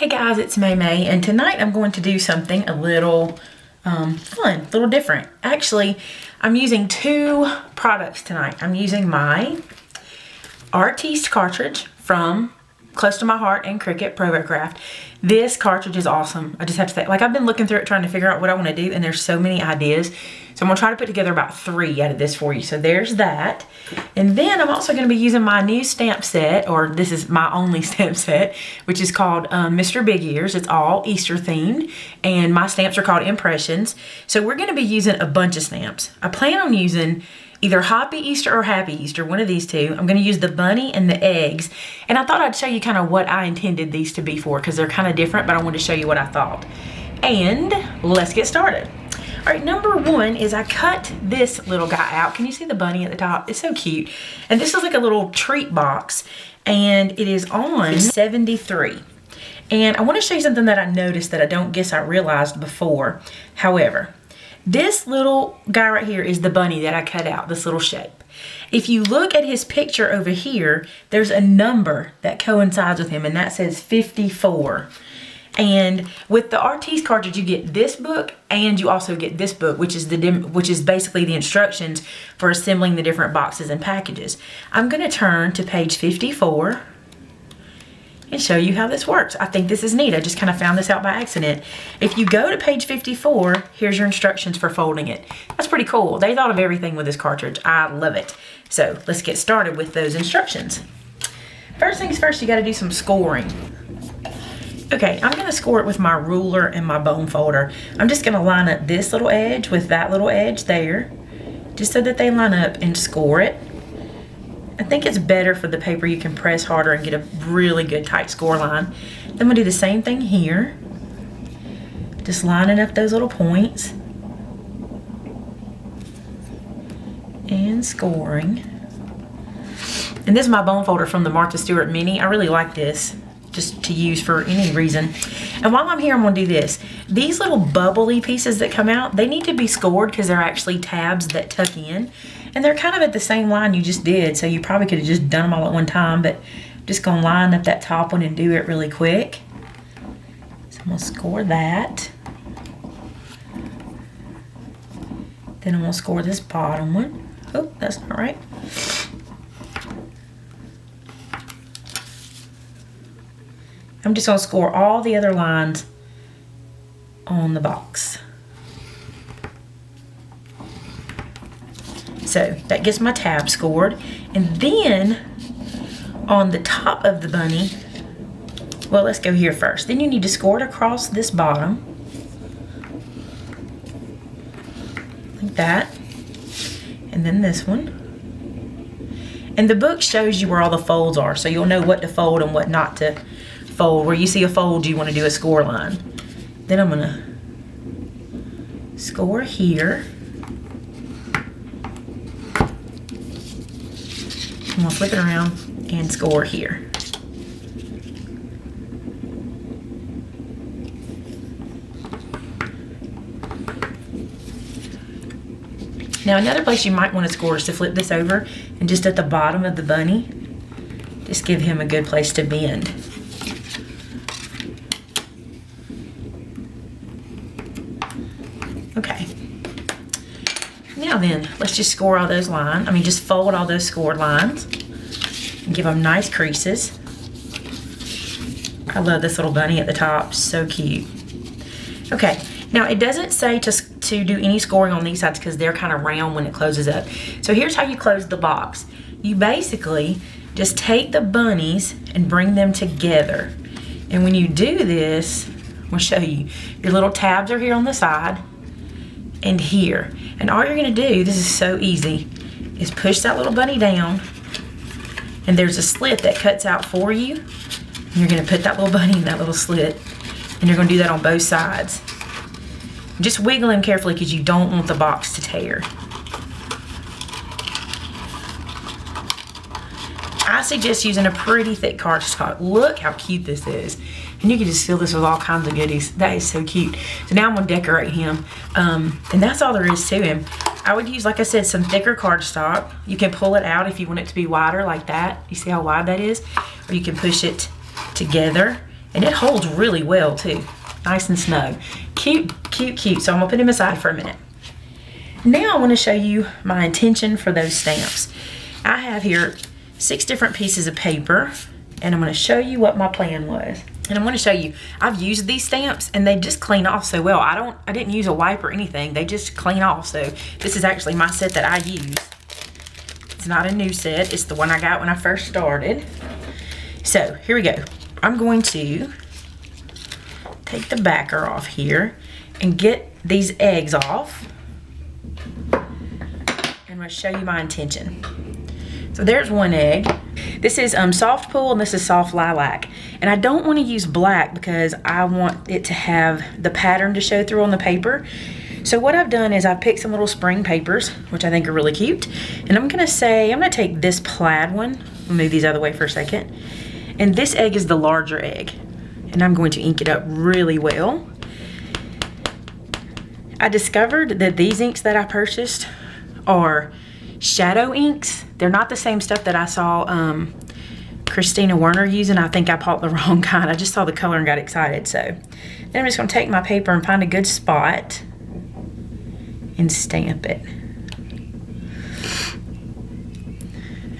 Hey guys, it's Maymay, and tonight I'm going to do something a little fun, a little different. Actually, I'm using two products tonight. I'm using my Artiste cartridge from Close to My Heart and Cricut Craft. This cartridge is awesome. I just have to say, like, I've been looking through it trying to figure out what I want to do, and there's so many ideas. So I'm gonna try to put together about 3 out of this for you. So there's that. And then I'm also gonna be using my new stamp set, or this is my only stamp set, which is called Mr. Big Ears. It's all Easter themed, and my stamps are called Impressions. So we're gonna be using a bunch of stamps. I plan on using either Hoppy Easter or Happy Easter, one of these two. I'm gonna use the bunny and the eggs. And I thought I'd show you kind of what I intended these to be for, because they're kind of different, but I wanted to show you what I thought. And let's get started. All right, number one is I cut this little guy out. Can you see the bunny at the top? It's so cute. And this is like a little treat box, and it is on 73. And I wanna show you something that I noticed that I don't guess I realized before. However, this little guy right here is the bunny that I cut out, this little shape. If you look at his picture over here, there's a number that coincides with him, and that says 54. And with the Artiste cartridge, you get this book, and you also get this book, which is basically the instructions for assembling the different boxes and packages. I'm gonna turn to page 54 and show you how this works. I think this is neat. I just kind of found this out by accident. If you go to page 54, here's your instructions for folding it. That's pretty cool. They thought of everything with this cartridge. I love it. So let's get started with those instructions. First things first, you gotta do some scoring. Okay, I'm gonna score it with my ruler and my bone folder. I'm just gonna line up this little edge with that little edge there, just so that they line up, and score it. I think it's better for the paper. You can press harder and get a really good tight score line. Then I'm gonna do the same thing here. Just lining up those little points and scoring. And this is my bone folder from the Martha Stewart Mini. I really like this, just to use for any reason. And while I'm here, I'm gonna do this. These little bubbly pieces that come out, they need to be scored because they're actually tabs that tuck in. And they're kind of at the same line you just did, so you probably could have just done them all at one time, but I'm just gonna line up that top one and do it really quick. So I'm gonna score that. Then I'm gonna score this bottom one. Oh, that's not right. I'm just gonna score all the other lines on the box. So that gets my tab scored. And then on the top of the bunny, well, let's go here first. Then you need to score it across this bottom, like that. And then this one. And the book shows you where all the folds are, so you'll know what to fold and what not to fold. Where you see a fold, you want to do a score line. Then I'm gonna score here. I'm gonna flip it around and score here. Now another place you might want to score is to flip this over, and just at the bottom of the bunny, just give him a good place to bend. Okay. Now then, let's just score all those lines. I mean, just fold all those scored lines and give them nice creases. I love this little bunny at the top, so cute. Okay, now it doesn't say to do any scoring on these sides because they're kind of round when it closes up. So here's how you close the box. You basically just take the bunnies and bring them together. And when you do this, I'm gonna show you. Your little tabs are here on the side and here. And all you're gonna do, this is so easy, is push that little bunny down, and there's a slit that cuts out for you. And you're gonna put that little bunny in that little slit, and you're gonna do that on both sides. Just wiggle him carefully because you don't want the box to tear. I suggest using a pretty thick cardstock. Look how cute this is. And you can just fill this with all kinds of goodies. That is so cute. So now I'm gonna decorate him. And that's all there is to him. I would use, like I said, some thicker cardstock. You can pull it out if you want it to be wider like that. You see how wide that is? Or you can push it together And it holds really well too. Nice and snug. Cute, cute, cute. So I'm gonna put him aside for a minute. Now I want to show you my intention for those stamps. I have here 6 different pieces of paper, and I'm going to show you what my plan was. And I'm going to show you, I've used these stamps and they just clean off so well. I didn't use a wipe or anything. They just clean off. So this is actually my set that I use. It's not a new set. It's the one I got when I first started. So here we go. I'm going to take the backer off here and get these eggs off. I'm going to show you my intention. So there's one egg. This is soft pull and this is soft lilac. And I don't want to use black because I want it to have the pattern to show through on the paper. So what I've done is I've picked some little spring papers, which I think are really cute. And I'm going to take this plaid one. I'll move these out of the way for a second. And this egg is the larger egg. And I'm going to ink it up really well. I discovered that these inks that I purchased are shadow inks. They're not the same stuff that I saw Christina Werner using. I think I bought the wrong kind. I just saw the color and got excited. So then I'm just going to take my paper and find a good spot and stamp it.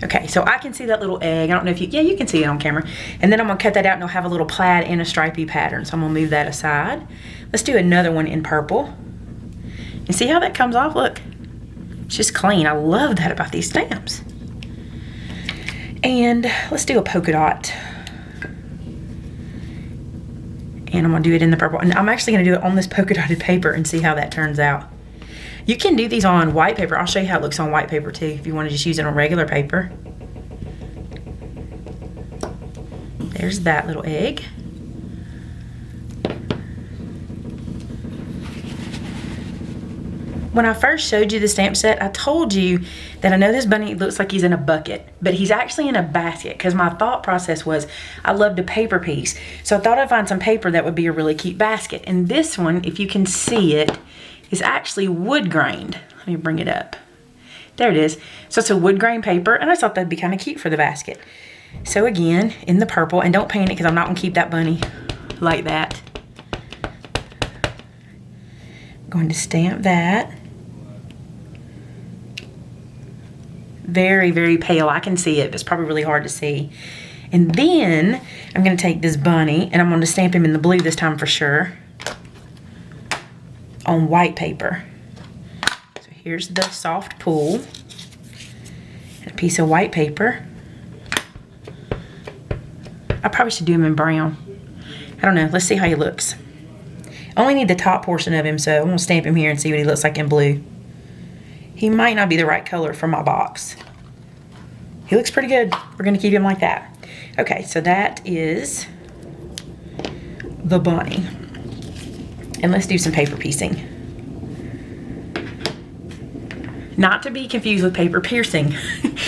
Okay, so I can see that little egg. I don't know if you can see it on camera. And then I'm going to cut that out and it'll have a little plaid and a stripy pattern. So I'm going to move that aside. Let's do another one in purple. And see how that comes off? Look. It's just clean. I love that about these stamps. And let's do a polka dot. And I'm going to do it in the purple. And I'm actually going to do it on this polka dotted paper and see how that turns out. You can do these on white paper. I'll show you how it looks on white paper too if you want to just use it on regular paper. There's that little egg. When I first showed you the stamp set, I told you that I know this bunny looks like he's in a bucket, but he's actually in a basket because my thought process was I loved a paper piece. So I thought I'd find some paper that would be a really cute basket. And this one, if you can see it, is actually wood grained. Let me bring it up. There it is. So it's a wood grain paper, and I thought that'd be kind of cute for the basket. So again, in the purple, and don't panic because I'm not going to keep that bunny like that. I'm going to stamp that. Very, very pale. I can see it, but it's probably really hard to see. And then I'm going to take this bunny and I'm going to stamp him in the blue this time for sure on white paper. So here's the soft pull and a piece of white paper. I probably should do him in brown. I don't know. Let's see how he looks. I only need the top portion of him, so I'm going to stamp him here and see what he looks like in blue. He might not be the right color for my box. He looks pretty good. We're going to keep him like that. Okay, so that is the bunny. And let's do some paper piecing. Not to be confused with paper piercing,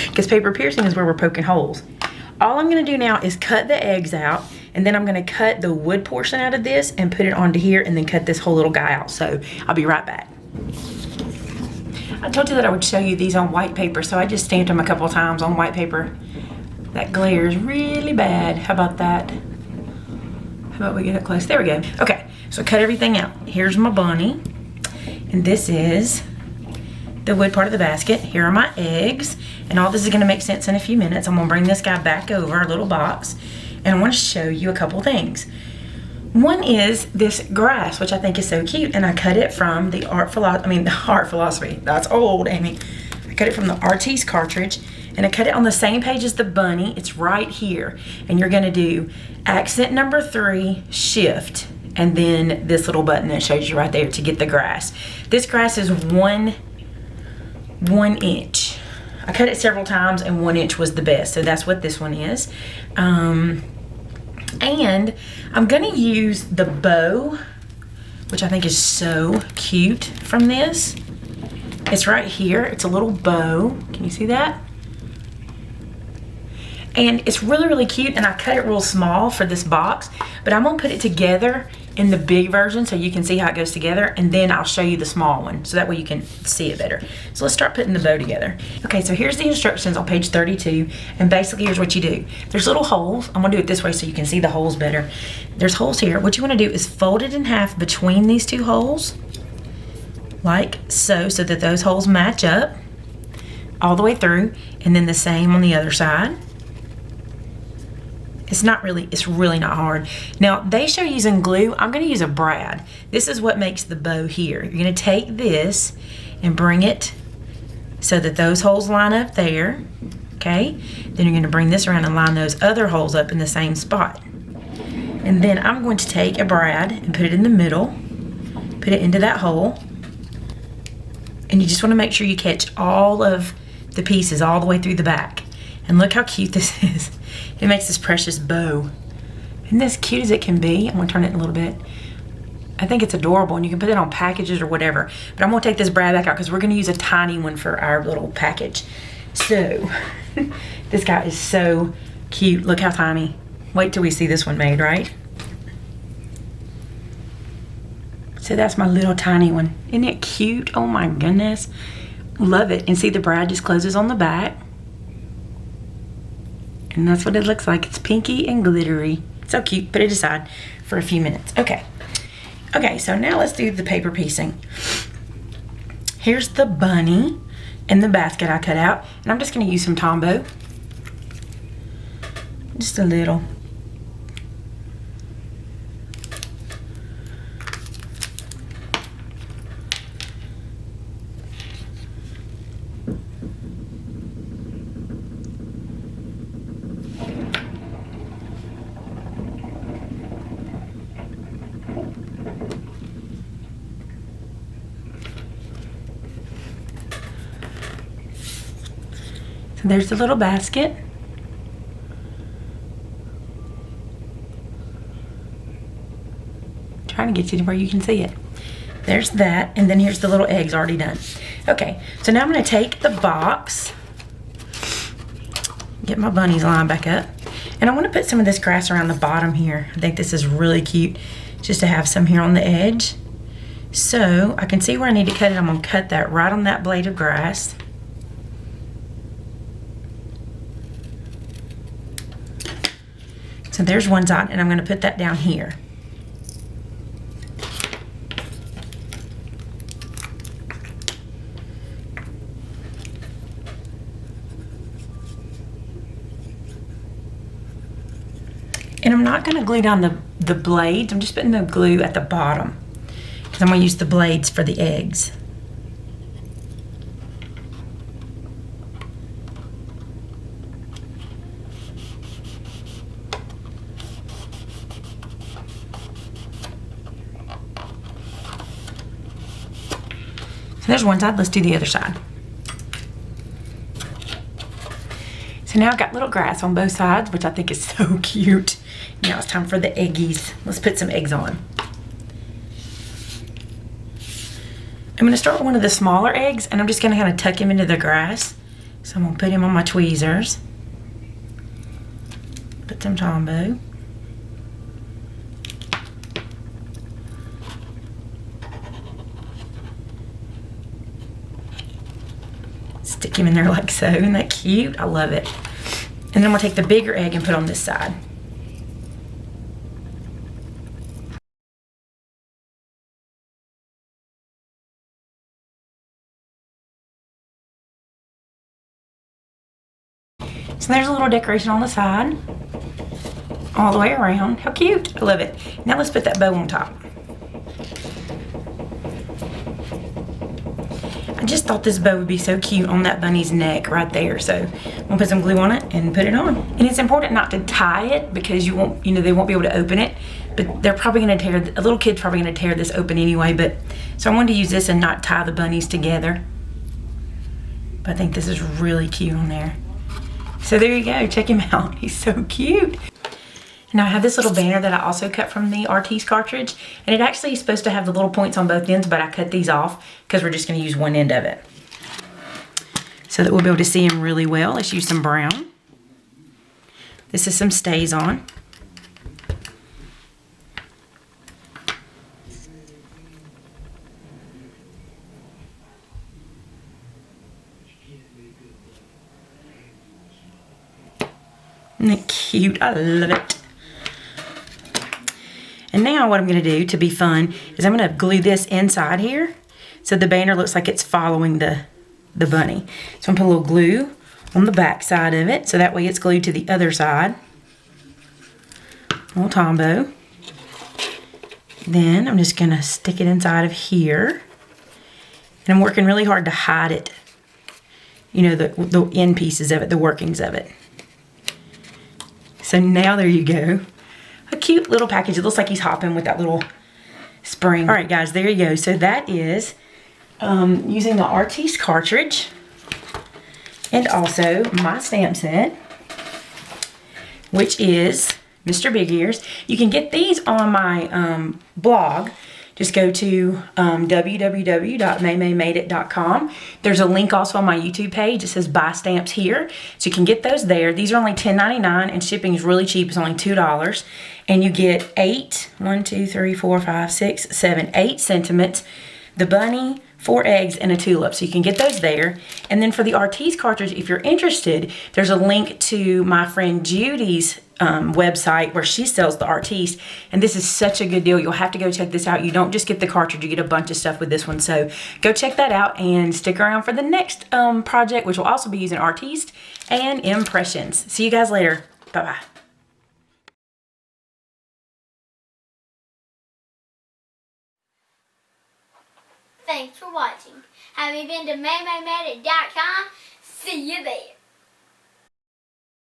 because paper piercing is where we're poking holes. All I'm going to do now is cut the eggs out, and then I'm going to cut the wood portion out of this and put it onto here, and then cut this whole little guy out. So I'll be right back. I told you that I would show you these on white paper, so I just stamped them a couple of times on white paper. That glare is really bad. How about that? How about we get up close? There we go. Okay, so cut everything out. Here's my bunny, and this is the wood part of the basket. Here are my eggs, and all this is gonna make sense in a few minutes. I'm gonna bring this guy back over, our little box, and I wanna show you a couple things. One is this grass, which I think is so cute, and I cut it from the Art Philosophy. That's old, Amy. I cut it from the Artiste cartridge, and I cut it on the same page as the bunny. It's right here, and you're gonna do accent number 3, shift, and then this little button that shows you right there to get the grass. This grass is one inch. I cut it several times, and 1 inch was the best, so that's what this one is. And I'm gonna use the bow, which I think is so cute from this. It's right here, it's a little bow. Can you see that? And it's really, really cute, and I cut it real small for this box, but I'm gonna put it together in the big version so you can see how it goes together, and then I'll show you the small one so that way you can see it better. So let's start putting the bow together. Okay, so here's the instructions on page 32, and basically here's what you do. There's little holes. I'm gonna do it this way so you can see the holes better. There's holes here. What you wanna do is fold it in half between these two holes, like so that those holes match up all the way through, and then the same on the other side. It's really not hard. Now, they show using glue. I'm gonna use a brad. This is what makes the bow here. You're gonna take this and bring it so that those holes line up there, okay? Then you're gonna bring this around and line those other holes up in the same spot. And then I'm going to take a brad and put it in the middle, put it into that hole, and you just wanna make sure you catch all of the pieces all the way through the back. And look how cute this is. It makes this precious bow. Isn't this cute as it can be? I'm gonna turn it a little bit. I think it's adorable, and you can put it on packages or whatever. But I'm gonna take this brad back out because we're gonna use a tiny one for our little package. So, this guy is so cute. Look how tiny. Wait till we see this one made, right? So that's my little tiny one. Isn't it cute? Oh my goodness. Love it. And see, the brad just closes on the back. And that's what it looks like. It's pinky and glittery. So cute. Put it aside for a few minutes. Okay. Okay, so now let's do the paper piecing. Here's the bunny and the basket I cut out. And I'm just going to use some Tombow. Just a little. So there's the little basket. Trying to get you to where you can see it. There's that, and then here's the little eggs already done. Okay, so now I'm gonna take the box, get my bunny's line back up, and I wanna put some of this grass around the bottom here. I think this is really cute just to have some here on the edge. So I can see where I need to cut it. I'm gonna cut that right on that blade of grass. So there's one side, and I'm gonna put that down here. And I'm not gonna glue down the blades. I'm just putting the glue at the bottom because I'm gonna use the blades for the eggs. So there's one side, let's do the other side. So now I've got little grass on both sides, which I think is so cute. Now it's time for the eggies. Let's put some eggs on. I'm gonna start with one of the smaller eggs, and I'm just gonna kind of tuck him into the grass. So I'm gonna put him on my tweezers. Put some Tombow. Stick him in there like so. Isn't that cute? I love it. And then I'm gonna take the bigger egg and put on this side. So there's a little decoration on the side, all the way around. How cute. I love it. Now let's put that bow on top. I just thought this bow would be so cute on that bunny's neck right there. So I'm gonna put some glue on it and put it on. And it's important not to tie it because you won't, they won't be able to open it. But they're probably gonna tear, a little kid's probably gonna tear this open anyway. But so I wanted to use this and not tie the bunnies together. But I think this is really cute on there. So there you go, check him out. He's so cute. Now I have this little banner that I also cut from the Artiste cartridge, and it actually is supposed to have the little points on both ends, but I cut these off because we're just gonna use one end of it so that we'll be able to see him really well. Let's use some brown. This is some Stays On. Isn't it cute? I love it. And now what I'm going to do to be fun is I'm going to glue this inside here so the banner looks like it's following the bunny. So I'm going to put a little glue on the back side of it so that way it's glued to the other side. A little Tombow. Then I'm just going to stick it inside of here. And I'm working really hard to hide it. You know, the end pieces of it, the workings of it. So now there you go. A cute little package. It looks like he's hopping with that little spring. All right, guys, there you go. So that is using the Artiste cartridge and also my stamp set, which is Mr. Big Ears. You can get these on my blog. Just go to www.maymay.com. There's a link also on my YouTube page. It says buy stamps here. So you can get those there. These are only $10.99 and shipping is really cheap. It's only $2. And you get 8 sentiments, the bunny, 4 eggs, and a tulip. So you can get those there. And then for the Artiste cartridge, if you're interested, there's a link to my friend Judy's website where she sells the Artiste. And this is such a good deal. You'll have to go check this out. You don't just get the cartridge, you get a bunch of stuff with this one. So go check that out and stick around for the next project, which will also be using Artiste and impressions. See you guys later. Bye-bye. Thanks for watching. Have you been to Maymay.com? See you there.